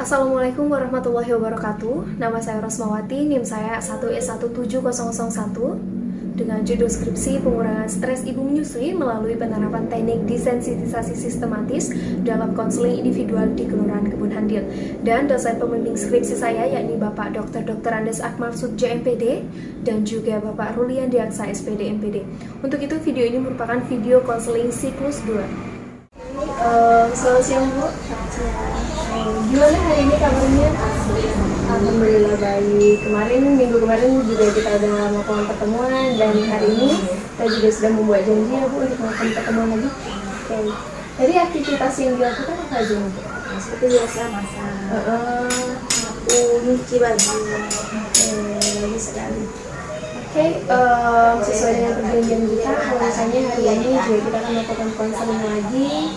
Assalamualaikum warahmatullahi wabarakatuh. Nama saya Rosmawati, NIM saya 1S17001 dengan judul skripsi pengurangan stres ibu menyusui melalui penerapan teknik desensitisasi sistematis dalam konseling individual di Kelurahan Kebun Handil. Dan dosen pembimbing skripsi saya yakni Bapak Dr. Andes Akmal Sutjo MPD dan juga Bapak Rulian Diaksa SPD MPD. Untuk itu video ini merupakan video konseling siklus 2. Selamat siang Bu. Gimana hari ini kabarnya? Alhamdulillah baik. Minggu kemarin juga kita udah melakukan pertemuan dan hari ini kita juga sudah membuat janji ya Bu untuk melakukan pertemuan lagi. Oke. Jadi aktivitas yang dilakukan apa aja Bu? Seperti biasa masak. Aku nyuci baju. Bagus sekali. Oke, sesuai dengan perjanjian kita, kalau misalnya hari ini juga kita akan melakukan konseling lagi.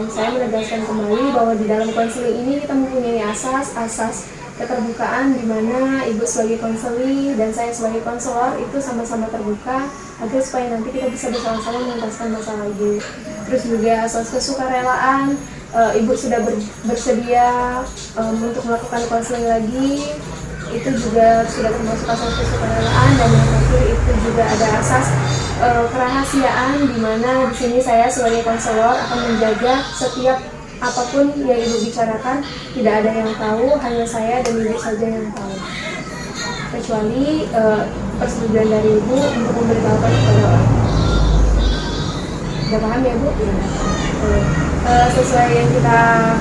Saya menegaskan kembali bahwa di dalam konseling ini kita mempunyai asas keterbukaan di mana Ibu sebagai konseli dan saya sebagai konselor itu sama-sama terbuka agar supaya nanti kita bisa bersama-sama menuntaskan masalah Ibu. Terus juga asas kesukarelaan, Ibu sudah bersedia untuk melakukan konseling lagi. Itu juga sudah termasuk asas kesukarelaan, dan yang terakhir itu juga ada asas kerahasiaan, di mana di sini saya sebagai konselor akan menjaga setiap apapun yang Ibu bicarakan tidak ada yang tahu, hanya saya dan Ibu saja yang tahu, kecuali persetujuan dari Ibu untuk memberitahukan kepada orang. Sudah paham ya Bu? Sesuai yang kita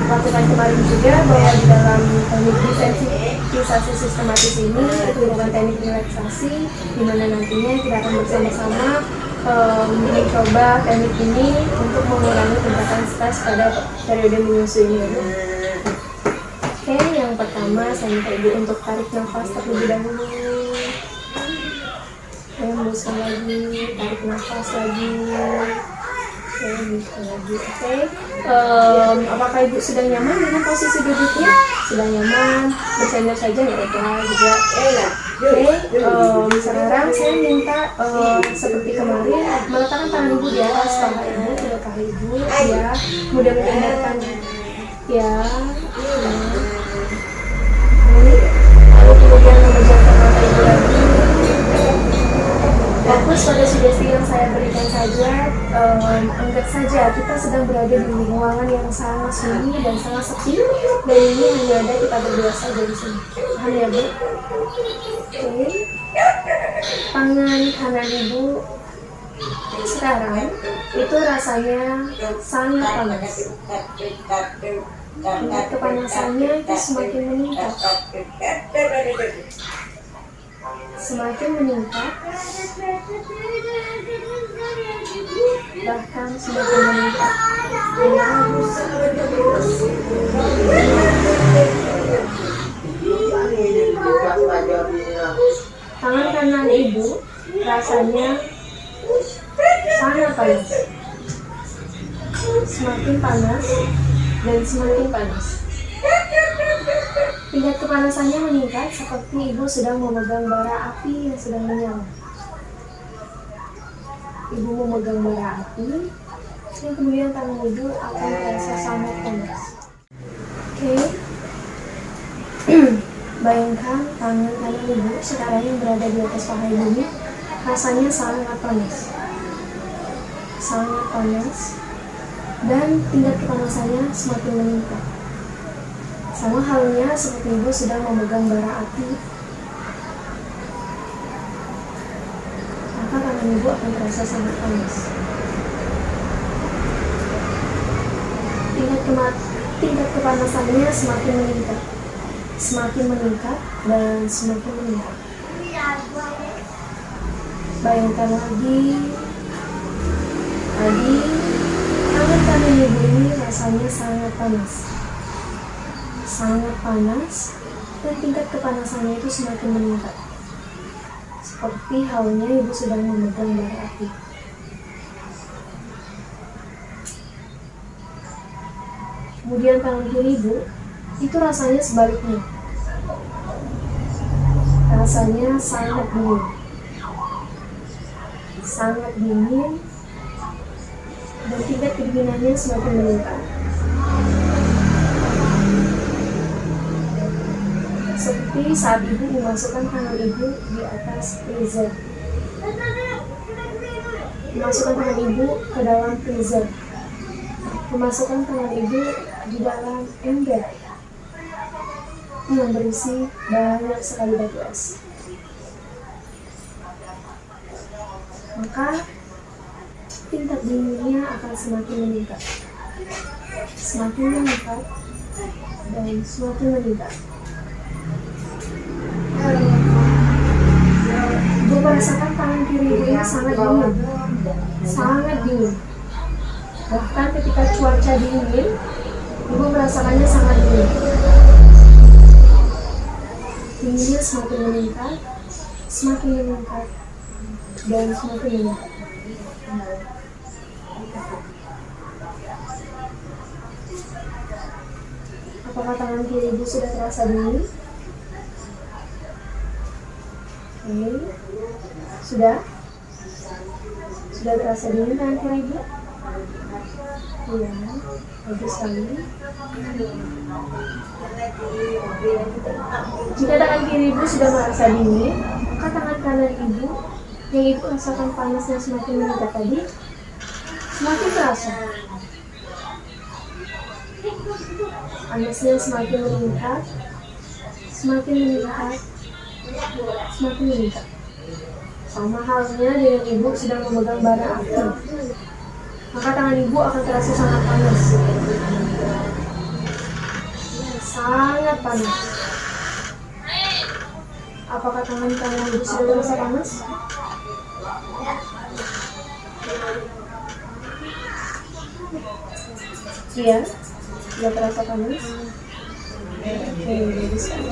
lakukan kemarin juga, bahwa di dalam teknik desensitisasi sistematis ini itu merupakan teknik relaksasi, di mana nantinya kita akan bersama-sama mencoba teknik ini untuk mengurangi tingkatan stres pada periode menyusui ini. Oke, yang pertama saya minta Ibu untuk tarik nafas terlebih dahulu. Hembuskan lagi, tarik nafas lagi. Oke, apakah Ibu sudah nyaman dengan posisi duduknya? Sudah nyaman, bersandar saja nggak apa juga. Oke, sekarang saya minta seperti kemarin meletakkan tangan Ibu di atas paha Ibu, ke paha Ibu, ya, mudah mendengarkan, ya. Lalu kemudian memejamkan mata Ibu lagi. Fokus pada sugesti yang saya berikan saja. Anggap saja kita sedang berada di ruangan yang sangat sunyi dan sangat sepi, dan ini hanya ada kita berdua saja di sini. Paham ya Bu? Oke. Tangan kanan Ibu sekarang itu rasanya sangat panas. Tingkat kepanasannya itu semakin meningkat. Semakin meningkat, bahkan semakin meningkat. Tangan kanan Ibu rasanya sangat panas, semakin panas dan semakin panas. Tingkat kepanasannya meningkat seperti Ibu sedang memegang bara api yang sedang menyala. Ibu memegang bara api, yang kemudian tangan Ibu akan terasa sangat panas. Oke. Bayangkan tangan kanan Ibu sekarang yang berada di atas paha Ibu ini rasanya sangat panas. Sangat panas. Dan tingkat kepanasannya semakin meningkat. Sama halnya seperti Ibu sedang memegang bara api, maka tangan Ibu akan terasa sangat panas. Tingkat kepanasannya semakin meningkat, dan semakin meningkat. Bayangkan lagi, tadi tangan kanan Ibu ini rasanya sangat panas, dan tingkat kepanasannya itu semakin meningkat, seperti halnya Ibu sedang memegang bara api. Kemudian tangan kiri Ibu itu rasanya sebaliknya, rasanya sangat dingin, dan tingkat kedinginannya semakin meningkat. seperti saat ibu memasukkan tangan ibu di atas freezer. Memasukkan tangan ibu ke dalam freezer. Memasukkan tangan ibu di dalam ember yang berisi banyak sekali batu es. Maka tingkat dinginnya akan semakin meningkat, semakin meningkat, dan semakin meningkat. Ibu merasakan tangan kiri ibu ini sangat dingin, sangat dingin. Bahkan ketika cuaca dingin, ibu merasakannya sangat dingin. Dinginnya semakin meningkat, dan semakin meningkat. Apakah tangan kiri ibu sudah terasa dingin? Oke, sudah terasa dingin tangan kiri ibu? Iya, bagus sekali. Jika tangan kiri ibu sudah merasa dingin, maka tangan kanan ibu yang ibu rasakan panasnya semakin meningkat tadi, semakin terasa. Panasnya semakin meningkat, semakin meningkat. Sama halnya dengan ibu sedang memegang bara api, maka tangan ibu akan terasa sangat panas. Sangat panas. Apakah tangan kanan ibu sudah terasa panas? Iya, sudah terasa panas. Oke, bagus sekali.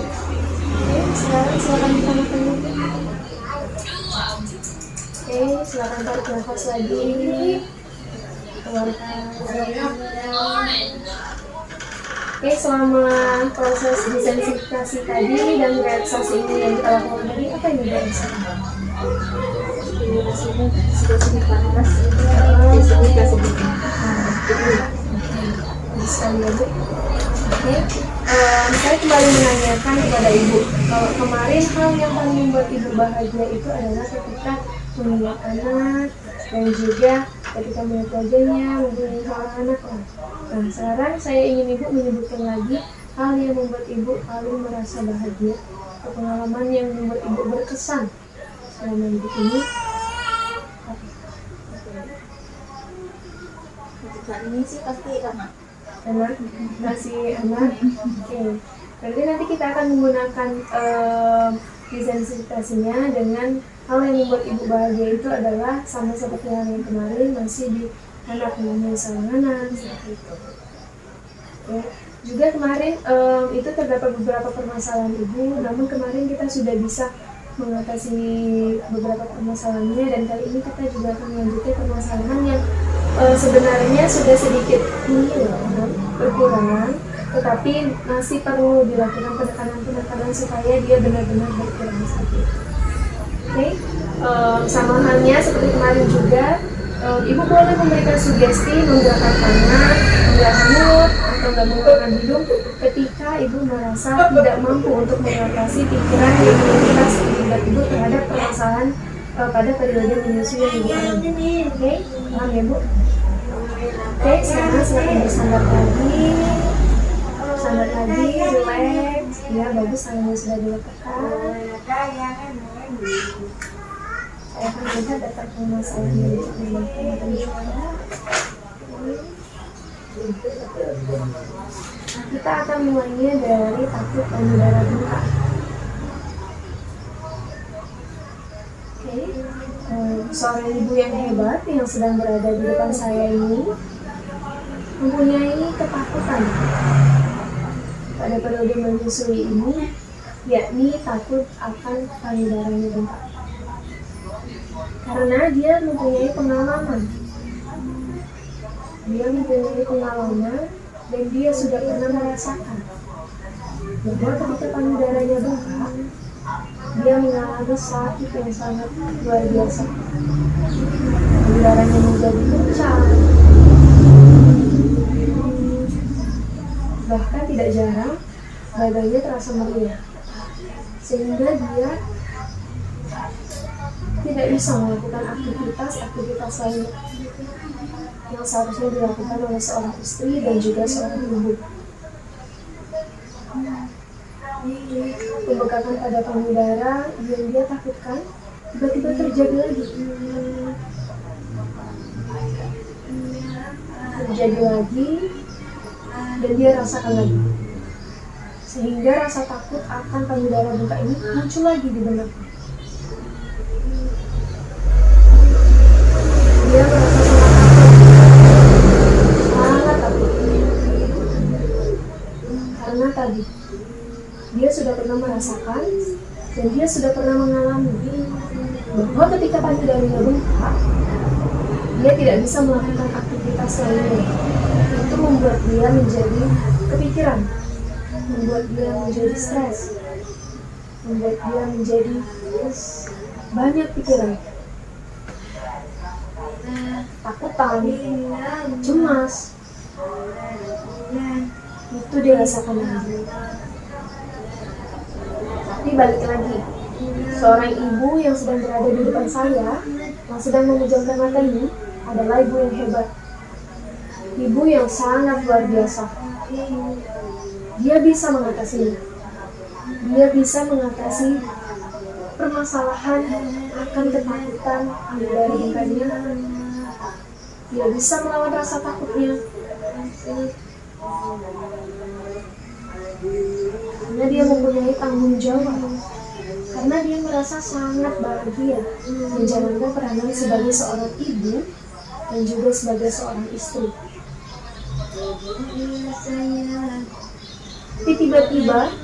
Oke, sekarang silakan ditambahkan lagi. Oke, silakan tarik nafas lagi. Keluarkan. Oke, selama proses desensitisasi tadi dan relaksasi ini yang kita lakukan tadi, apa yang Ibu rasakan? Situasi panas, Bisa ya, Bu? Oke, saya kembali menanyakan kepada Ibu, kalau kemarin hal yang paling membuat Ibu bahagia itu adalah ketika melihat anak dan juga ketika melihat wajahnya mempunyai seorang anak. Nah, sekarang saya ingin Ibu menyebutkan lagi hal yang membuat Ibu paling merasa bahagia atau pengalaman yang membuat Ibu berkesan selama hidup ini. Saat ini sih pasti anak. Masih anak. Oke. Berarti nanti kita akan menggunakan desensitasinya dengan hal yang membuat Ibu bahagia itu adalah sama seperti yang kemarin, masih di anak, mempunyai seorang anak seperti itu. Ya. Juga kemarin itu terdapat beberapa permasalahan Ibu, namun kemarin kita sudah bisa mengatasi beberapa permasalahannya, dan kali ini kita juga akan melanjutkan permasalahan yang sebenarnya sudah sedikit berkurang, tetapi masih perlu dilakukan penekanan supaya dia benar-benar berkurang sakit. Oke, sama halnya seperti kemarin juga, Ibu boleh memberikan sugesti menggerakkan tangan, menggerakkan mulut, atau menggerakkan hidung ketika Ibu merasa tidak mampu untuk mengatasi pikiran yang melintas Ibu terhadap permasalahan pada periode menyusui yang Ibu alami. Oke, paham ya Bu? Oke, sekarang silakan bersandar lagi. Sandar lagi, relax. Ya, bagus, tangannya sudah diletakkan. Saya akan lihat data permasalahannya untuk membantu juga. Kita akan mulainya dari takut payudara bengkak. Oke, seorang ibu yang hebat yang sedang berada di depan saya ini mempunyai ketakutan pada periode menyusui ini, yakni takut akan payudaranya bengkak. Karena dia mempunyai pengalaman. Dan dia sudah pernah merasakan bahwa ketika payudaranya bengkak, dia mengalami sakit yang sangat luar biasa. Payudaranya menjadi pecah. Bahkan tidak jarang badannya terasa meriah. sehingga dia tidak bisa melakukan aktivitas lainnya yang seharusnya dilakukan oleh seorang istri dan juga seorang ibu. Pembengkakan pada payudara yang dia takutkan tiba-tiba terjadi lagi. Dan dia rasakan lagi. Sehingga rasa takut akan payudara bengkak ini muncul lagi di benaknya. Dia merasa sangat takut. Karena tadi dia sudah pernah merasakan dan dia sudah pernah mengalami bahwa ketika payudaranya bengkak, dia tidak bisa melakukan aktivitas lainnya. Itu membuat dia menjadi kepikiran, membuat dia menjadi stres, membuat dia menjadi banyak pikiran, takutan, cemas. Itu dia rasakan lagi. Tapi balik lagi, seorang ibu yang sedang berada di depan saya, yang sedang memejamkan mata ini, adalah ibu yang hebat. Ibu yang sangat luar biasa. Dia bisa mengatasinya. Dia bisa mengatasi permasalahan akan ketakutan dari bengkaknya. Dia bisa melawan rasa takutnya. Karena dia mempunyai tanggung jawab. Karena dia merasa sangat bahagia menjalankan peranan sebagai seorang ibu dan juga sebagai seorang istri. Tapi tiba-tiba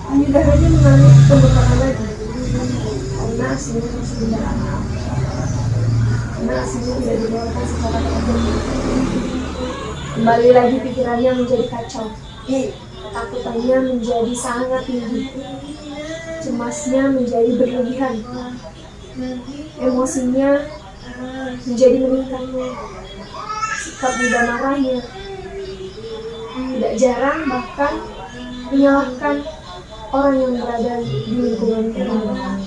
payudaranya mengalami pembengkakan lagi. Karena aslinya masih di dalam. Karena aslinya tidak dikeluarkan secara teratur. Kembali lagi pikirannya menjadi kacau. Ketakutannya menjadi sangat tinggi. Cemasnya menjadi berlebihan. Emosinya menjadi meningkat. Sikap mudah marahnya tidak jarang bahkan menyalahkan orang yang berada di lingkungan rumah.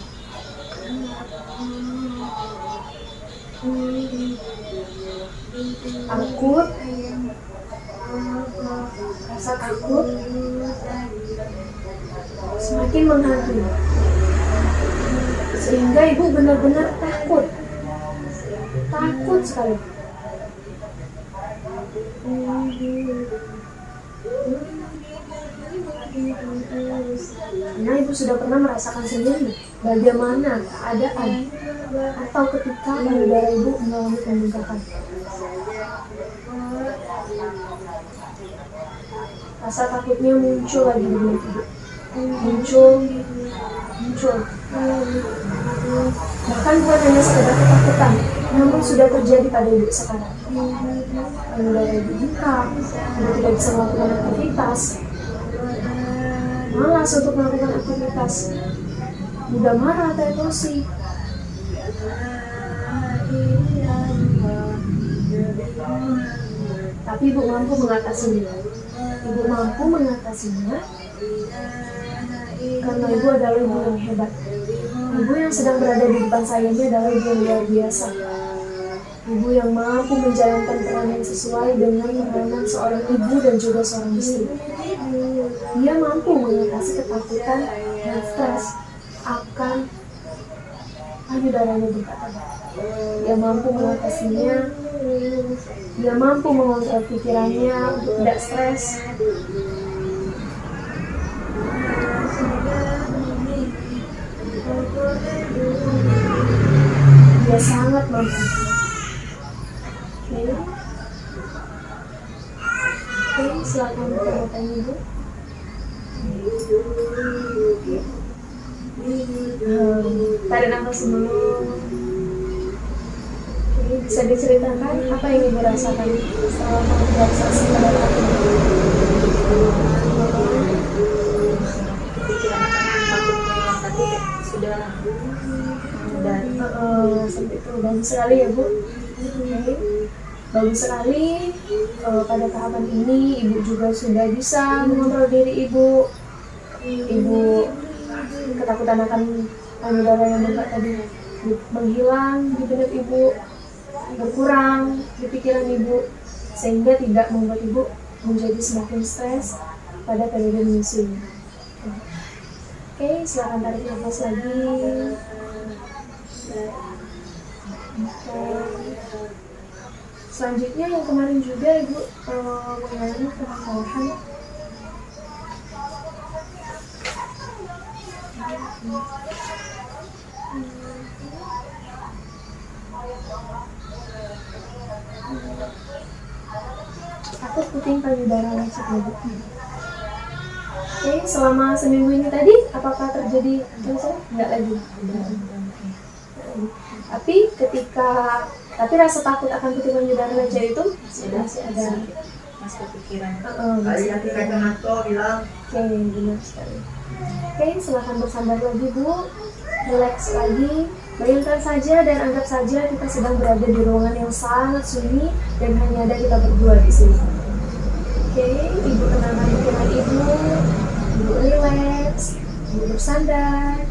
Takut, rasa takut semakin menghantui, sehingga ibu benar-benar takut sekali. Karena ibu sudah pernah merasakan sendiri bagaimana keadaan atau ketika payudara ibu mengalami pembengkakan. Rasa takutnya muncul lagi di benak ibu. Muncul. Bahkan bukan hanya sekedar ketakutan, namun sudah terjadi pada ibu sekarang. Payudara ibu bengkak, ibu tidak bisa melakukan aktivitas. Malas untuk melakukan aktivitas, mudah marah atau emosi. Tapi ibu mampu mengatasinya. Karena ibu adalah ibu yang hebat. Ibu yang sedang berada di depan saya ini adalah ibu yang luar biasa. Ibu yang mampu menjalankan peranan sesuai dengan peranan seorang ibu dan juga seorang istri. Dia mampu mengatasi ketakutan dan stres akan payudaranya bengkak. Dia mampu mengatasinya. Dia mampu mengontrol pikirannya untuk tidak stres. Dia sangat mampu. Oke, silakan pertanyaan ibu. Tarik nafas dulu. Oke, bisa diceritakan apa yang ibu rasakan setelah relaksasi pada saat ini? Sudah sampai itu dan sekali ya bu. Oke. Bagus sekali. Pada tahapan ini ibu juga sudah bisa mengontrol diri ibu. Ibu ketakutan akan payudara yang bengkak tadi menghilang di benak ibu, berkurang di pikiran ibu, sehingga tidak membuat ibu menjadi semakin stres pada periode menyusui. Oke, silakan tarik nafas lagi. Selanjutnya yang kemarin juga ibu mengalami permasalahan takut puting payudara lecet ibu. Oke, selama seminggu ini tadi apakah terjadi enggak lagi? Tapi rasa takut akan puting payudara lecet itu masih ada. Masih kepikiran. Masih ada. Oke, benar sekali. Oke, silakan bersandar lagi Bu, relax lagi. Bayangkan saja dan anggap saja kita sedang berada di ruangan yang sangat sunyi dan hanya ada kita berdua di sini. Oke, ibu tenangkan pikiran ibu relax, ibu bersandar.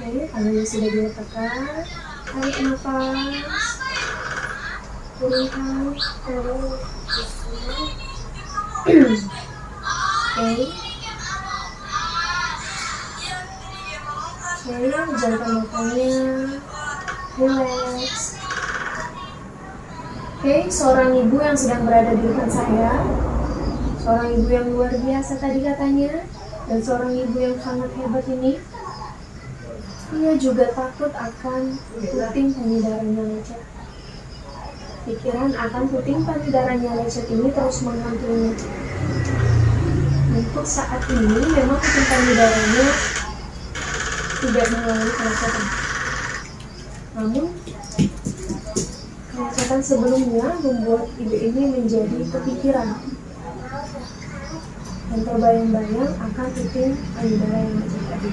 Oke, tangannya sudah diletakkan, tarik nafas, turunkan, Jangan matanya, relax. Seorang ibu yang sedang berada di depan saya, seorang ibu yang luar biasa tadi katanya, dan seorang ibu yang sangat hebat ini, ia juga takut akan puting payudaranya lecet. Pikiran akan puting payudaranya lecet ini terus menghantuinya. Untuk saat ini memang puting payudaranya tidak mengalami kelecetan. Namun kelecetan sebelumnya membuat ibu ini menjadi kepikiran dan terbayang-bayang akan puting payudara yang lecet tadi.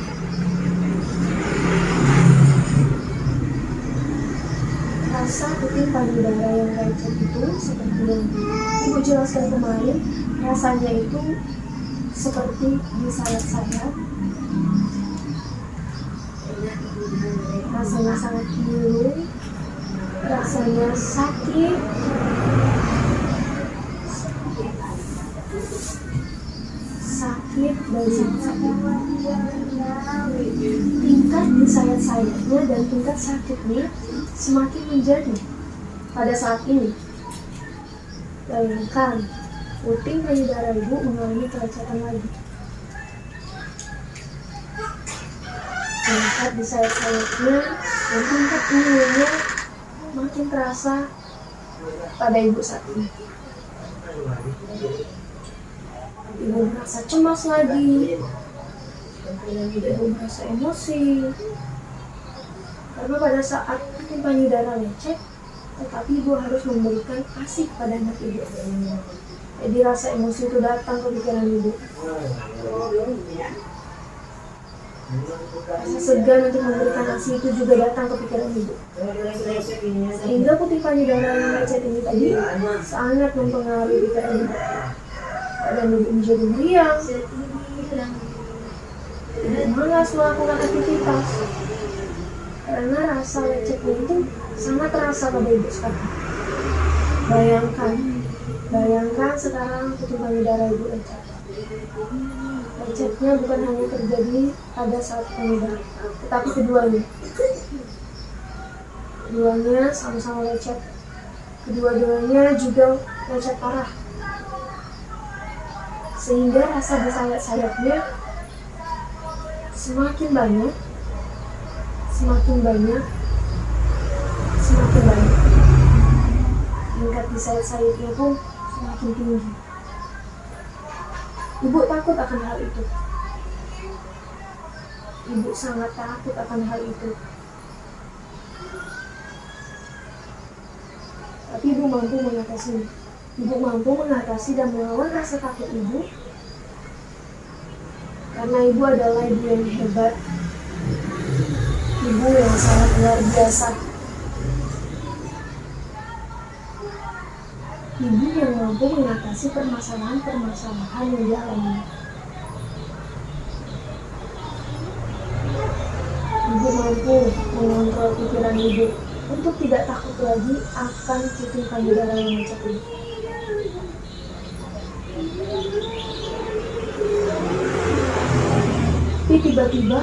Rasa puting payudara yang lecet itu seperti yang ibu jelaskan kemarin, rasanya itu seperti di sayap-sayap. Rasanya sangat pilu, rasanya sakit, dan sakit. Tingkat di sayap-sayapnya dan tingkat sakitnya semakin menjadi pada saat ini. Bayangkan, puting payudara ibu mengalami kelecetan lagi. Tingkat di sayap-sayapnya dan tingkat pilunya makin terasa pada ibu saat ini. Ibu merasa cemas lagi, ibu merasa emosi, karena pada saat puting payudara lecet, tetapi ibu harus memberikan ASI kepada anak ibu. Jadi rasa emosi itu datang ke pikiran ibu. Rasa segan untuk memberikan ASI itu juga datang ke pikiran ibu. Sehingga puting payudara yang lecet ini tadi sangat mempengaruhi pikiran ibu. Dan ibu menjadi meriang, ibu malas melakukan aktivitas karena rasa lecetnya itu sangat terasa pada ibu sekarang. Bayangkan sekarang puting payudara ibu lecet. Lecetnya bukan hanya terjadi pada saat payudara, tetapi keduanya sama-sama lecet. Kedua-duanya juga lecet parah. Sehingga rasa di sayap-sayapnya semakin banyak. Tingkat di sayap-sayapnya pun semakin tinggi. Ibu takut akan hal itu. Ibu sangat takut akan hal itu. Tapi ibu mampu mengatasi. Ibu mampu mengatasi dan melawan rasa takut ibu. Karena ibu adalah ibu yang hebat. Ibu yang sangat luar biasa. ibu yang mampu mengatasi permasalahan-permasalahan yang dialami. Ibu mampu mengontrol pikiran ibu untuk tidak takut lagi akan puting payudara yang macet ini. Tapi tiba-tiba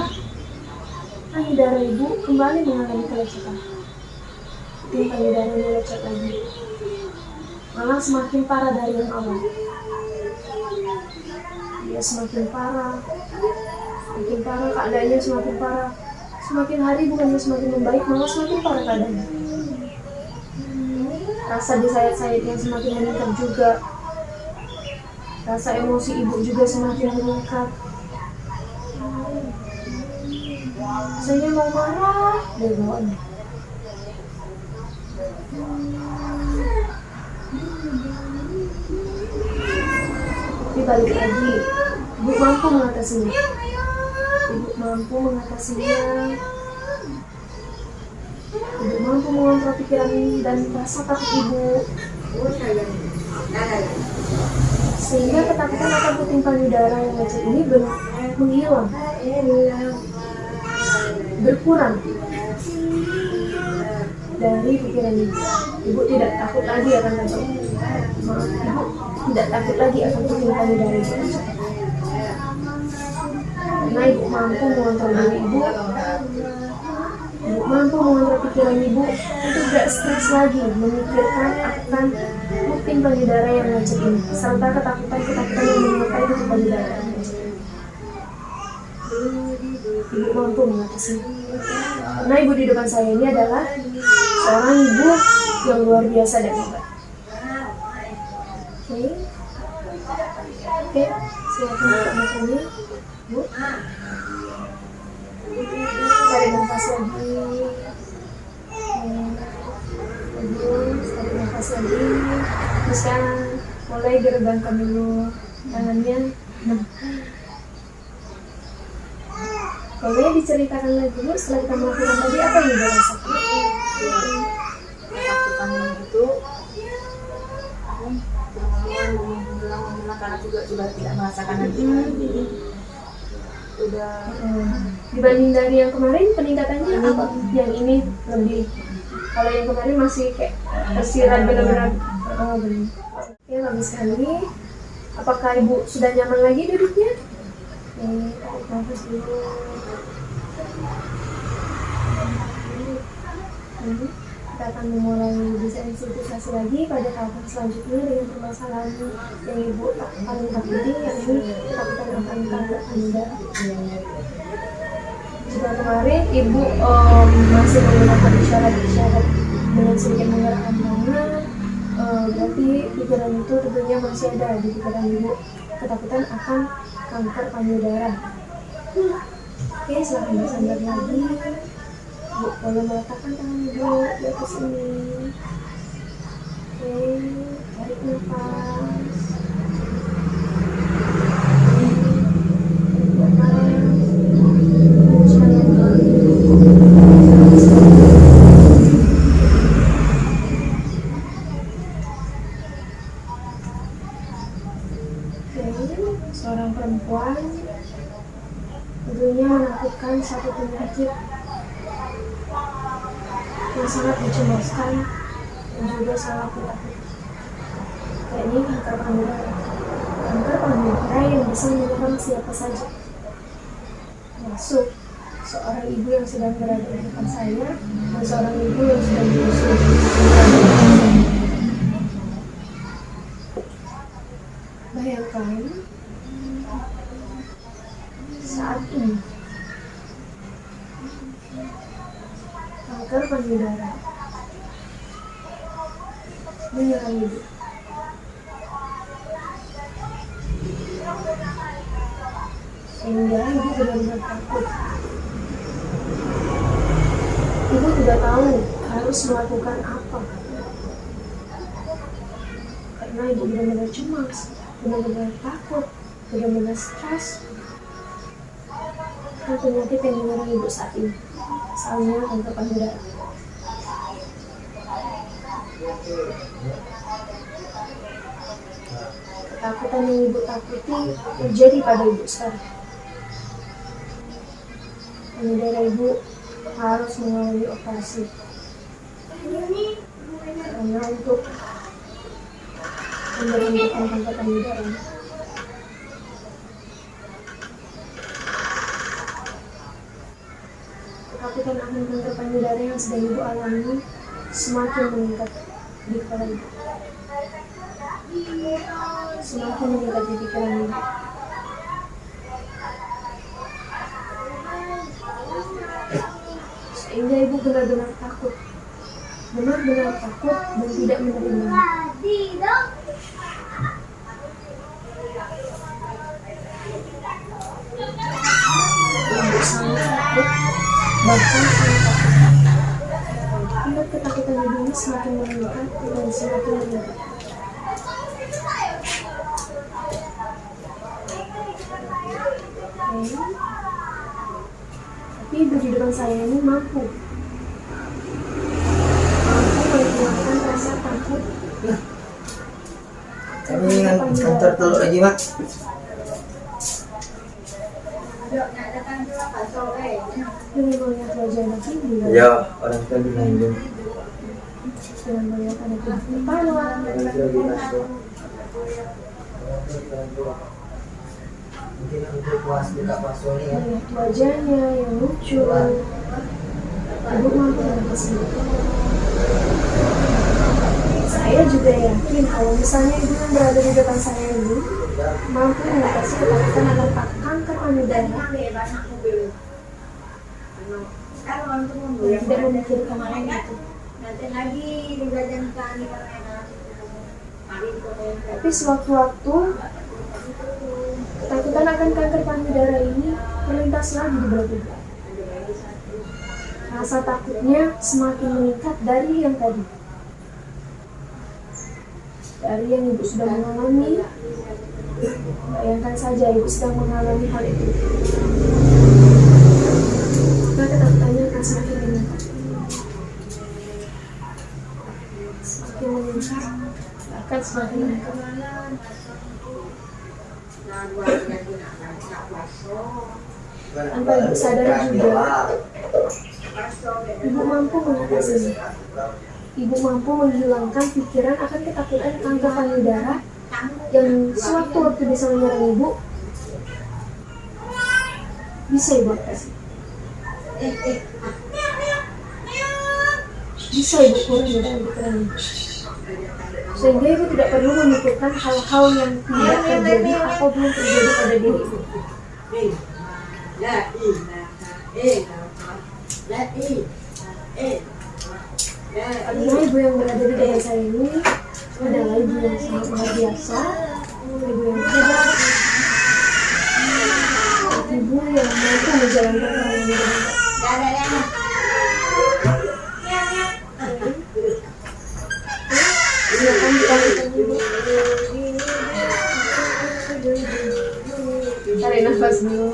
payudara ibu kembali mengalami kelecehan. Puting payudaranya lecet lagi, malah semakin parah dari yang awal. Dia semakin parah, keadaannya semakin parah. Semakin hari bukannya semakin membaik, malah semakin parah keadaannya. Rasa di sayat-sayatnya semakin meningkat juga. Rasa emosi ibu juga semakin meningkat. Saya mau marah dari bawaannya. Tapi balik lagi, ibu mampu mengatasinya. Ibu mampu mengontrol pikiran dan rasa takut ibu, sehingga ketakutan akan puting payudara yang lecet ini menghilang, berkurang dari pikiran ibu. Ibu tidak takut lagi akan tidak takut lagi akan puting payudara ibu. Karena ibu mampu mengontrol diri ibu mampu mengontrol pikiran ibu untuk tidak stres lagi memikirkan akan puting payudara yang lecet ini, serta ketakutan yang menyertai puting payudara yang lecet ini. Ibu mampu mengatasi. Karena ibu di depan saya ini adalah seorang ibu yang luar biasa dan hebat. Oke, silakan untuk matanya, Bu. Tarik nafas lagi. Tarik nafas lagi. Terus sekarang mulai diregangkan dulu tangannya. Boleh diceritakan lagi dulu setelah kita melakukan tadi apa yang Ibu rasakan? Ketakutan itu mengulang karena juga sudah tidak merasakan lagi. Udah dibanding dari yang kemarin peningkatannya apa? Yang ini lebih, kalau yang kemarin masih kayak tersirat benar-benar. Oke, bagus sekali. Apakah Ibu sudah nyaman lagi duduknya? Tarik nafas dulu. Kita akan memulai desensitisasi lagi pada tahapan selanjutnya dengan permasalahan yang Ibu paling takuti, yakni ketakutan akan kanker payudara. Jika kemarin Ibu masih menggunakan isyarat-isyarat dengan sedikit menggerakkan tangan, berarti pikiran itu tentunya masih ada di pikiran Ibu, ketakutan akan kanker payudara. Oke, silahkan bersandar lagi. Bu, boleh meletakkan tangan Ibu di atas ini. Oke, tarik nafas. Seorang perempuan tentunya menakutkan satu penyakit yang sangat mencemaskan dan juga sangat menakutkan, yakni kanker payudara. Kanker payudara yang bisa menyerang siapa saja, termasuk seorang ibu yang sedang berada di depan saya dan seorang ibu yang sedang menyusui. Bayangkan saat ini kanker payudara menyerang ibu. Sehingga ibu benar-benar takut. Ibu tidak tahu harus melakukan apa. Karena ibu benar-benar cemas, benar-benar takut, benar-benar stres. Dan penyakit yang menyerang ibu saat ini, asalnya kanker payudara. Ketakutan yang ibu takuti terjadi pada ibu sekarang. Payudara ibu harus mengalami operasi karena untuk memberhentikan kanker payudara. Ketakutan akan kanker payudara yang sedang ibu alami semakin meningkat di kepala ibu, semakin meningkat di pikiran ibu. Sehingga ibu benar-benar takut, benar-benar takut dan tidak menerima. Ibu sangat takut, bahkan sangat takut. Tingkat ketakutan ibu ini semakin meningkat dan semakin meningkat. Tapi ibu di depan saya ini mampu menghilangkan rasa takut. Kami dengan kantor telur lagi, Mak. Dengan melihat wajah anak ibu, Ya, orang tua dilanjut. dengan melihat anak ibu tertawa, Mungkin untuk puas buka puasa ini ya. melihat wajahnya yang lucu, ibu mampu mengatasi. Saya juga yakin kalau misalnya ibu yang berada di depan saya ini mampu mengatasi ketakutan akan kanker payudara dan tidak memikirkan hal itu. Tapi sewaktu-waktu ketakutan akan kanker payudara ini melintas lagi di benak ibu. Rasa takutnya semakin meningkat dari yang tadi. Dari yang ibu sudah mengalami, bayangkan saja ibu sedang mengalami hal itu. Maka ketakutannya akan semakin meningkat. Semakin meningkat, akan semakin meningkat. Tanpa ibu sadar juga, ibu mampu mengatasinya. Ibu mampu menghilangkan pikiran akan ketakutan kanker payudara yang sewaktu-waktu bisa menyerang ibu. Bisa ibu atasi. Bisa ibu kurangi dalam pikiran ibu. Sehingga ibu tidak perlu memikirkan hal-hal yang tidak terjadi atau belum terjadi pada diri ibu. Karena ibu yang berada di depan saya ini adalah ibu yang sangat luar biasa, ibu yang hebat, ibu yang mampu menjalankan hal yang benar. Silakan dilanjutkan ibu. Tarik nafas dulu.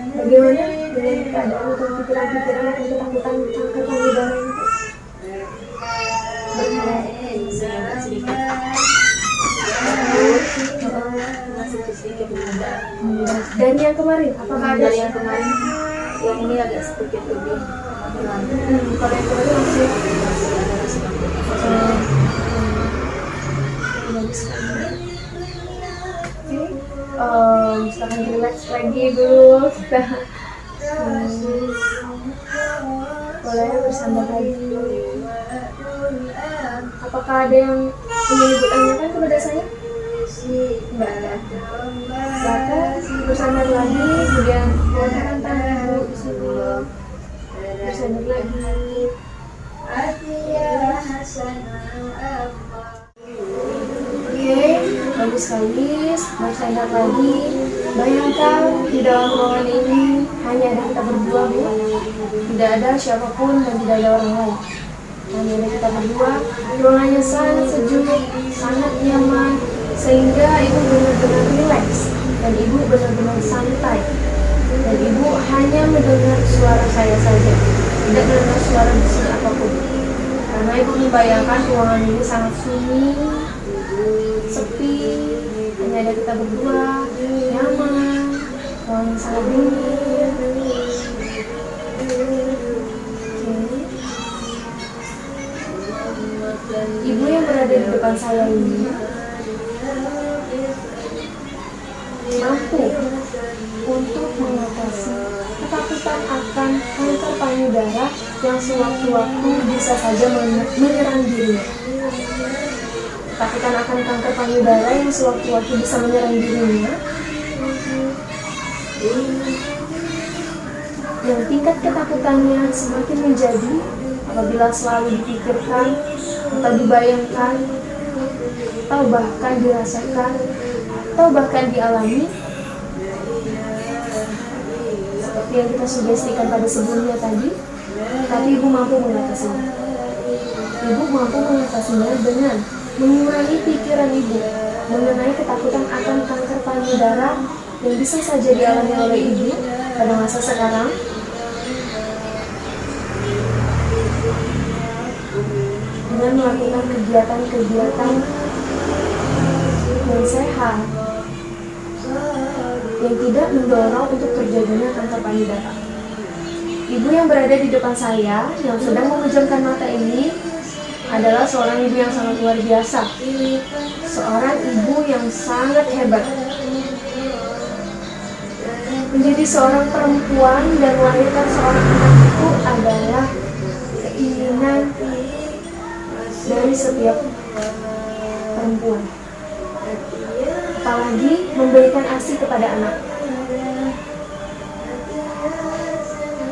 Bagaimana dengan keadaan atau pikiran-pikiran atau ketakutan kanker payudara itu? Dari yang kemarin, apakah ada? Dari yang kemarin, yang ini agak sedikit lebih hilang. Kalau yang kemarin masih bagus sekali. Silahkan relax lagi dulu. Kita boleh bersandar lagi. Apakah ada yang ingin ibu tanyakan kepada saya? Enggak ada. Silakan bersandar lagi, kemudian menggunakan tangan ibu di sini. Bersandar lagi. Oke, bagus sekali. Bersandar lagi. Bayangkan di dalam ruangan ini hanya ada kita berdua, Bu. Tidak ada siapapun dan tidak ada orang lain. Hanya ada kita berdua. Ruangannya sangat sejuk, sangat nyaman, sehingga ibu benar-benar rileks dan ibu benar-benar santai. Dan ibu hanya mendengar suara saya saja, tidak mendengar suara bising apapun. Karena ibu membayangkan ruangan ini sangat sunyi, sepi, hanya ada kita berdua, nyaman, ruangan yang sangat dingin. Ibu yang berada di depan saya ini mampu untuk mengatasi ketakutan akan kanker payudara yang sewaktu-waktu bisa saja menyerang dirinya. Ketakutan akan kanker payudara yang sewaktu-waktu bisa menyerang dirinya, yang tingkat ketakutannya semakin menjadi apabila selalu dipikirkan atau dibayangkan atau bahkan dirasakan atau bahkan dialami, seperti yang kita sugestikan pada sebelumnya tadi. Tapi ibu mampu mengatasinya. Ibu mampu mengatasinya dengan mengurangi pikiran ibu mengenai ketakutan akan kanker payudara yang bisa saja dialami oleh ibu pada masa sekarang, dengan melakukan kegiatan-kegiatan yang sehat yang tidak mendorong untuk terjadinya kanker payudara. Ibu yang berada di depan saya yang sedang memejamkan mata ini adalah seorang ibu yang sangat luar biasa, seorang ibu yang sangat hebat. Menjadi seorang perempuan dan melahirkan seorang anak itu adalah keinginan dari setiap perempuan, apalagi memberikan ASI kepada anak.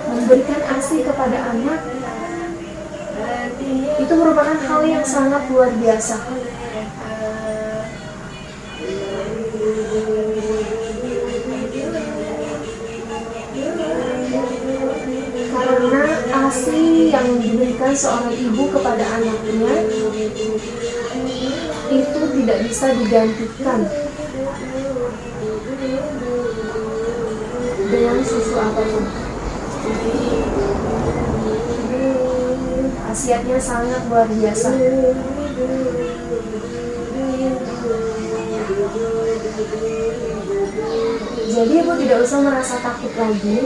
Memberikan ASI kepada anak itu merupakan hal yang sangat luar biasa. Karena ASI yang diberikan seorang ibu kepada anaknya itu tidak bisa digantikan dengan susu apapun. Khasiatnya sangat luar biasa. Jadi ibu tidak usah merasa takut lagi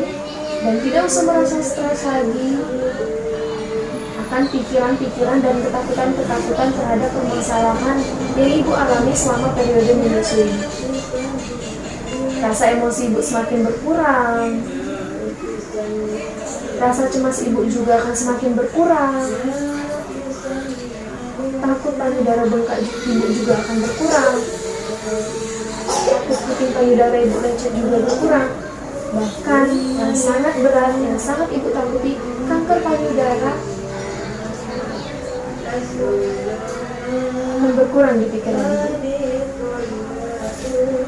dan tidak usah merasa stres lagi akan pikiran-pikiran dan ketakutan-ketakutan terhadap permasalahan yang ibu alami selama periode menyusui. Rasa emosi ibu semakin berkurang, rasa cemas ibu juga akan semakin berkurang, takut payudara bengkak ibu juga akan berkurang, takut puting payudara ibu lecet juga berkurang. Bahkan yang sangat berat, yang sangat ibu takuti, kanker payudara, akan berkurang di pikiran ibu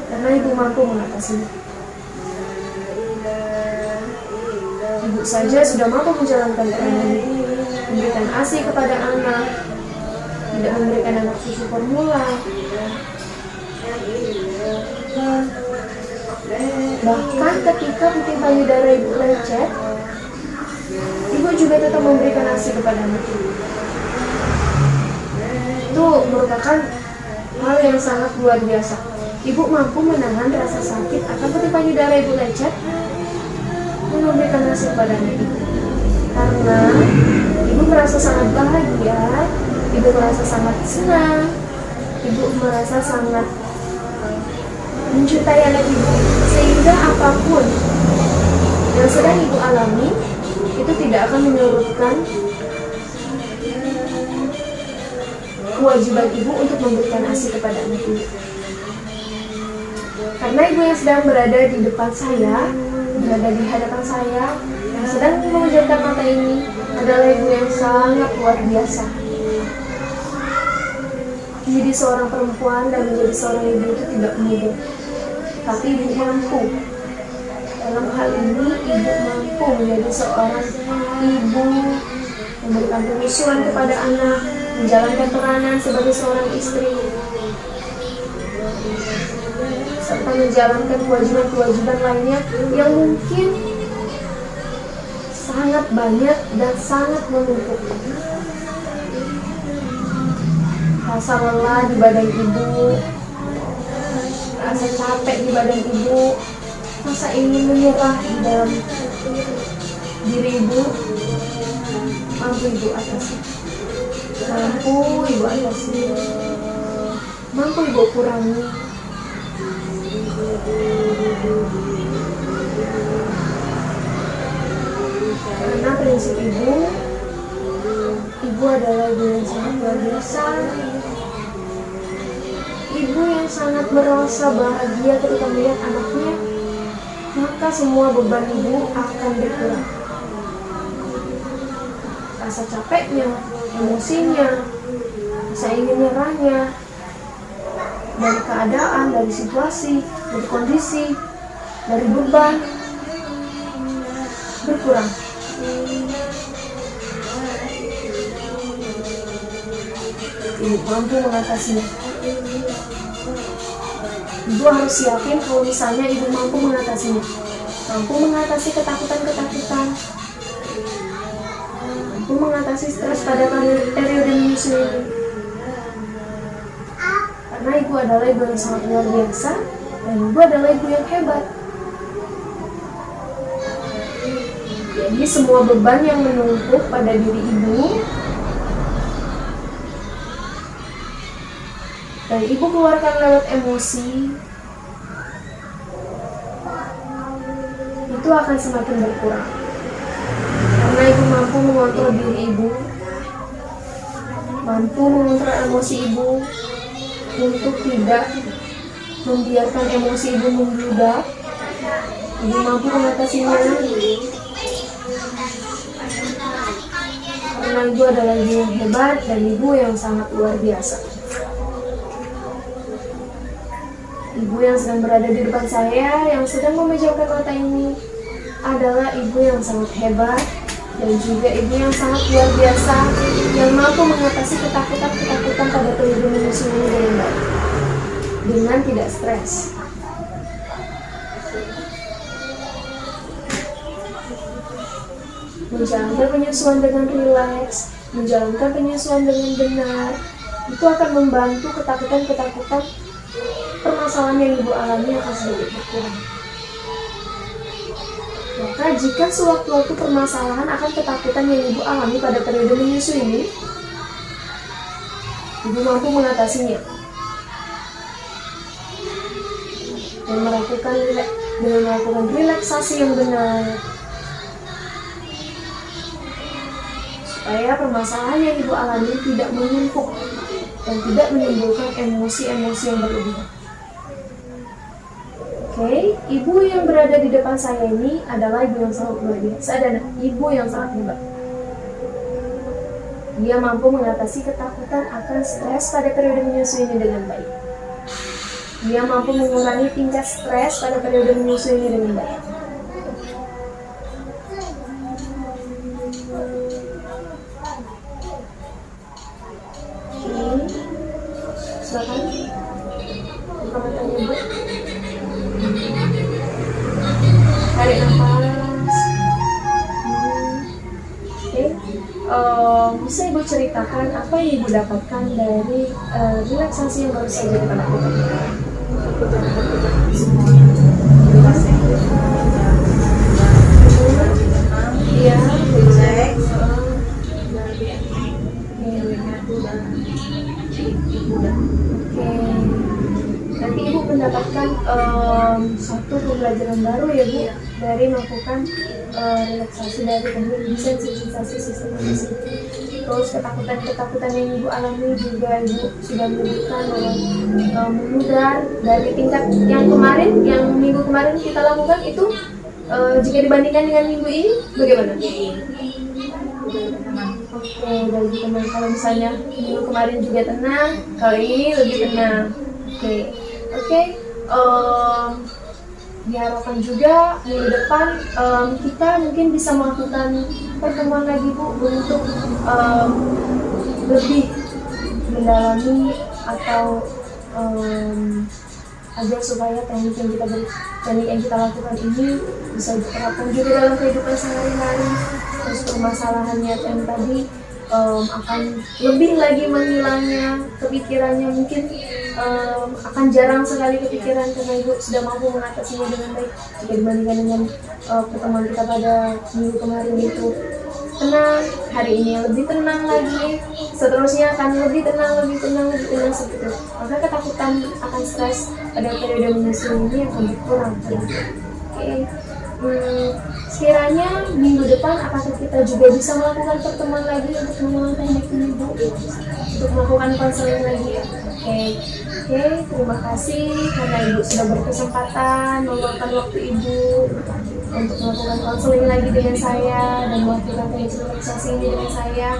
karena ibu mampu mengatasinya. Ibu saja sudah mampu menjalankan peran ibu, memberikan ASI kepada anak, tidak memberikan anak susu formula, bahkan ketika puting payudara ibu lecet, ibu juga tetap memberikan ASI kepada anak ibu. Itu merupakan hal yang sangat luar biasa. Ibu mampu menahan rasa sakit akan puting payudara ibu lecet dan memberikan ASI kepada anak ibu. Karena ibu merasa sangat bahagia, ibu merasa sangat senang, ibu merasa sangat mencintai anak ibu, sehingga apapun yang sedang ibu alami itu tidak akan menyurutkan kewajiban ibu untuk memberikan ASI kepada anak ibu. Karena ibu yang sedang berada di depan saya, berada di hadapan saya, yang sedang memejamkan mata ini adalah ibu yang sangat luar biasa. Menjadi seorang perempuan dan menjadi seorang ibu itu tidak mudah, tapi ibu mampu. Dalam hal ini ibu mampu menjadi seorang ibu, memberikan penyusuan kepada anak, menjalankan peranan sebagai seorang istri, serta menjalankan kewajiban-kewajiban lainnya yang mungkin sangat banyak dan sangat menumpuk. rasa lelah di badan ibu, rasa capek di badan ibu, rasa ingin menyerah di dalam diri ibu, mampu ibu atasi, mampu ibu atasi, mampu ibu kurangi. Karena prinsip ibu adalah ibu yang sangat luar biasa. Ibu yang sangat merasa bahagia ketika melihat anaknya, maka semua beban ibu akan berkurang. Rasa capeknya, emosinya, rasa ingin nyerahnya dari keadaan, dari situasi, dari kondisi, dari beban berkurang. Ibu mampu mengatasinya. Ibu harus yakin kalau misalnya ibu mampu mengatasinya, mampu mengatasi ketakutan-ketakutan, mampu mengatasi stres pada periode menyusui ini. Karena ibu adalah ibu yang sangat luar biasa, dan ibu adalah ibu yang hebat. Jadi semua beban yang menumpuk pada diri ibu dan ibu keluarkan lewat emosi, itu akan semakin berkurang. Karena ibu mampu mengontrol diri ibu, mampu mengontrol emosi ibu untuk tidak membiarkan emosi ibu membludak. Ibu mampu mengatasinya. Karena ibu adalah ibu yang hebat dan ibu yang sangat luar biasa. Ibu yang sedang berada di depan saya, yang sedang memejamkan mata ini, adalah ibu yang sangat hebat dan juga ibu yang sangat luar biasa, yang mampu mengatasi ketakutan-ketakutan pada periode menyusui ini dengan baik, dengan tidak stres. Menjalankan penyusuan dengan rileks, menjalankan penyusuan dengan benar, itu akan membantu ketakutan-ketakutan permasalahan yang ibu alami akan sedikit berkurang. Maka jika sewaktu-waktu permasalahan akan ketakutan yang ibu alami pada periode menyusui ini, ibu mampu mengatasinya dan melakukan relaksasi yang benar, supaya permasalahan yang ibu alami tidak menumpuk dan tidak menimbulkan emosi-emosi yang berlebihan. Oke, ibu yang berada di depan saya ini adalah ibu yang sangat luar biasa dan ibu yang sangat hebat. Dia mampu mengatasi ketakutan akan stres pada periode menyusui ini dengan baik. Dia mampu mengurangi tingkat stres pada periode menyusui ini dengan baik. Silakan buka matanya ibu. Tarik nafas. Oke. Bisa ibu ceritakan apa yang ibu dapatkan dari relaksasi yang baru saja kita lakukan? Iya, relax. Nanti ibu mendapatkan suatu pembelajaran baru ya bu, dari melakukan relaksasi dari teknik desensitizasi sistem emosi. Terus ketakutan yang ibu alami juga ibu sudah menyebutkan bahwa memudar dari tingkat yang minggu kemarin kita lakukan itu, jika dibandingkan dengan minggu ini bagaimana? Oke, lebih tenang. Kalau misalnya minggu kemarin juga tenang, kali ini lebih tenang. Oke. Diharapkan juga minggu depan kita mungkin bisa melakukan pertemuan lagi bu untuk lebih mendalami atau agar supaya teknik yang kita lakukan ini bisa diterapkan juga dalam kehidupan sehari-hari. Terus permasalahannya yang tadi akan lebih lagi menghilangnya kepikirannya, mungkin akan jarang sekali kepikiran karena ibu sudah mampu mengatasinya dengan baik jika dibandingkan dengan pertemuan kita pada minggu kemarin itu. Tenang, hari ini lebih tenang lagi, seterusnya akan lebih tenang seperti itu. Maka ketakutan akan stres pada periode menyusui ini akan berkurang. Oke. Sekiranya minggu depan apakah kita juga bisa melakukan pertemuan lagi untuk mengulang teknik ini, Bu? Untuk melakukan konseling lagi ya? Oke, terima kasih karena Ibu sudah berkesempatan meluangkan waktu Ibu untuk melakukan konseling lagi dengan saya dan melakukan teknik relaksasi ini dengan saya.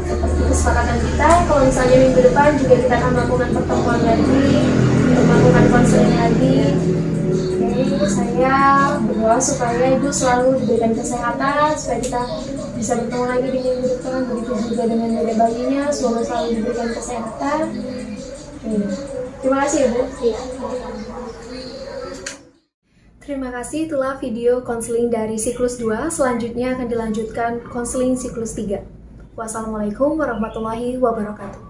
Seperti kesepakatan kita, kalau misalnya minggu depan juga kita akan melakukan pertemuan lagi untuk melakukan konseling lagi. Saya berdoa supaya Ibu selalu diberikan kesehatan, supaya kita bisa bertemu lagi di minggu depan. Begitu juga dengan dede bayinya, semoga selalu diberikan kesehatan. Terima kasih ya Bu. Terima kasih, itulah video konseling dari siklus 2. Selanjutnya akan dilanjutkan konseling siklus 3. Wassalamualaikum warahmatullahi wabarakatuh.